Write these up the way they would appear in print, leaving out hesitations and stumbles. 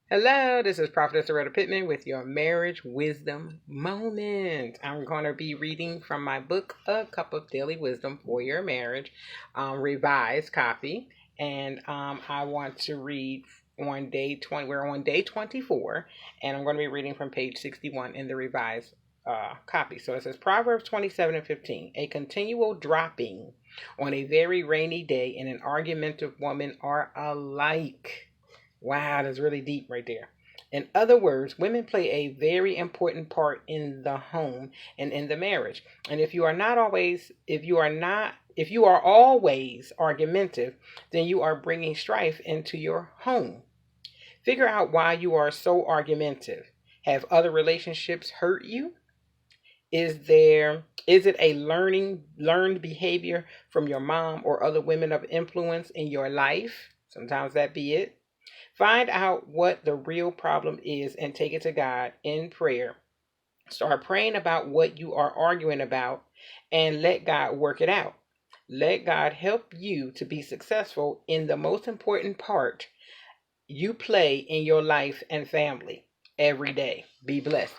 Hello, this is Prophetess Loretta Pittman with your marriage wisdom moment. I'm going to be reading from my book, A Cup of Daily Wisdom for Your Marriage, revised copy. And I want to read on day 20. We're on day 24, and I'm going to be reading from page 61 in the revised copy. So it says Proverbs 27:15. A continual dropping on a very rainy day and an argumentative woman are alike. Wow, that's really deep right there. In other words, women play a very important part in the home and in the marriage. And if you are not always, if you are always argumentative, then you are bringing strife into your home. Figure out why you are so argumentative. Have other relationships hurt you? Is it a learned behavior from your mom or other women of influence in your life? Sometimes that be it. Find out what the real problem is and take it to God in prayer. Start praying about what you are arguing about and let God work it out. Let God help you to be successful in the most important part you play in your life and family every day. Be blessed.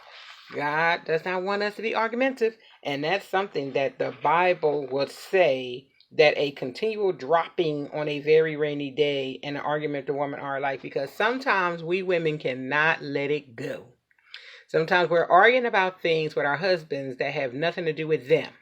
God does not want us to be argumentative, and that's something that the Bible will say that a continual dropping on a very rainy day and an argument the women are like, because sometimes we women cannot let it go. Sometimes we're arguing about things with our husbands that have nothing to do with them.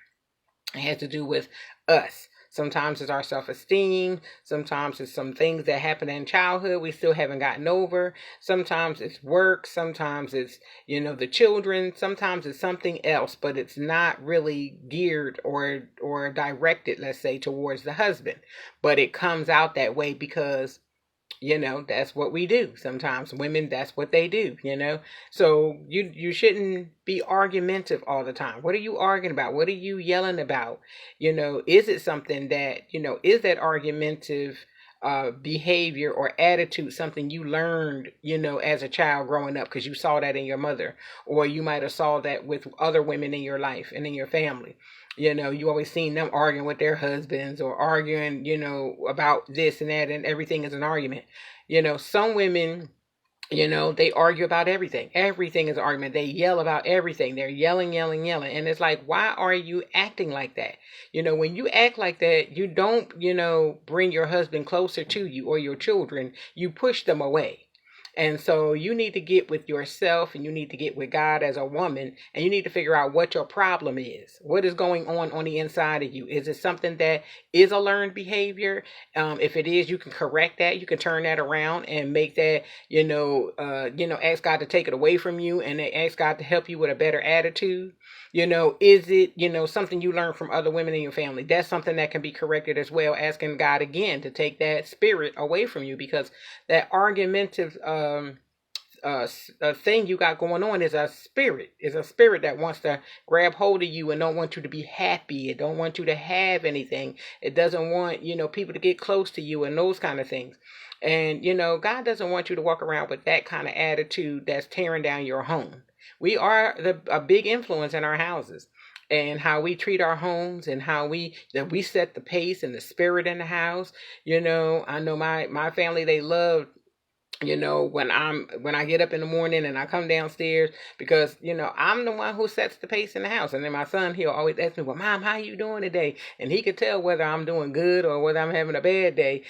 It has to do with us. Sometimes it's our self-esteem. Sometimes it's some things that happened in childhood we still haven't gotten over. Sometimes it's work. Sometimes it's, the children. Sometimes it's something else, but it's not really geared or directed, let's say, towards the husband. But it comes out that way because that's what we do. Sometimes women, that's what they do. So you shouldn't be argumentative all the time. What are you arguing about? What are you yelling about? Is it something that, is that argumentative behavior or attitude something you learned, as a child growing up because you saw that in your mother, or you might have saw that with other women in your life and in your family. You always seen them arguing with their husbands or arguing, about this and that, and everything is an argument. Some women, they argue about everything. Everything is an argument. They yell about everything. They're yelling, yelling, yelling. And it's like, why are you acting like that? When you act like that, you don't, bring your husband closer to you or your children. You push them away. And so you need to get with yourself and you need to get with God as a woman, and you need to figure out what your problem is. What is going on the inside of you? Is it something that is a learned behavior? If it is, you can correct that. You can turn that around and make that, ask God to take it away from you and ask God to help you with a better attitude. Is it, something you learned from other women in your family? That's something that can be corrected as well, asking God again to take that spirit away from you, because that argumentative thing you got going on is a spirit. Is a spirit that wants to grab hold of you and don't want you to be happy. It don't want you to have anything. It doesn't want, people to get close to you and those kind of things. And, God doesn't want you to walk around with that kind of attitude that's tearing down your home. We are a big influence in our houses and how we treat our homes and how we set the pace and the spirit in the house. I know my family, they love, when I get up in the morning and I come downstairs, because I'm the one who sets the pace in the house. And then my son, he'll always ask me, well, Mom, how you doing today? And he could tell whether I'm doing good or whether I'm having a bad day.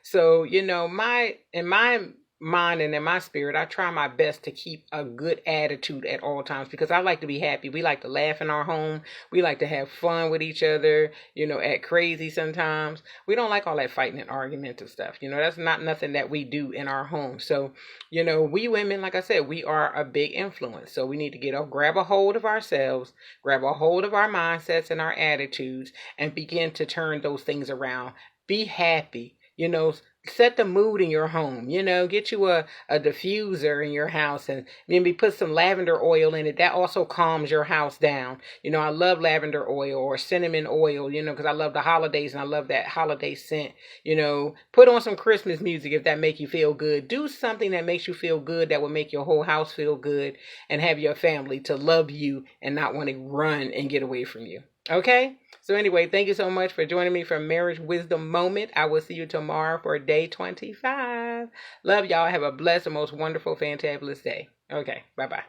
So in my mind and in my spirit, I try my best to keep a good attitude at all times, because I like to be happy. We like to laugh in our home. We like to have fun with each other, act crazy sometimes. We don't like all that fighting and argumentative stuff. That's not nothing that we do in our home. So, we women, like I said, we are a big influence. So we need to grab a hold of ourselves, grab a hold of our mindsets and our attitudes, and begin to turn those things around. Be happy. Set the mood in your home. Get you a diffuser in your house and maybe put some lavender oil in it. That also calms your house down. I love lavender oil or cinnamon oil, because I love the holidays and I love that holiday scent. Put on some Christmas music if that make you feel good. Do something that makes you feel good, that will make your whole house feel good, and have your family to love you and not want to run and get away from you. Okay? So anyway, thank you so much for joining me for Marriage Wisdom Moment. I will see you tomorrow for day 25. Love y'all. Have a blessed and most wonderful, fantabulous day. Okay, bye-bye.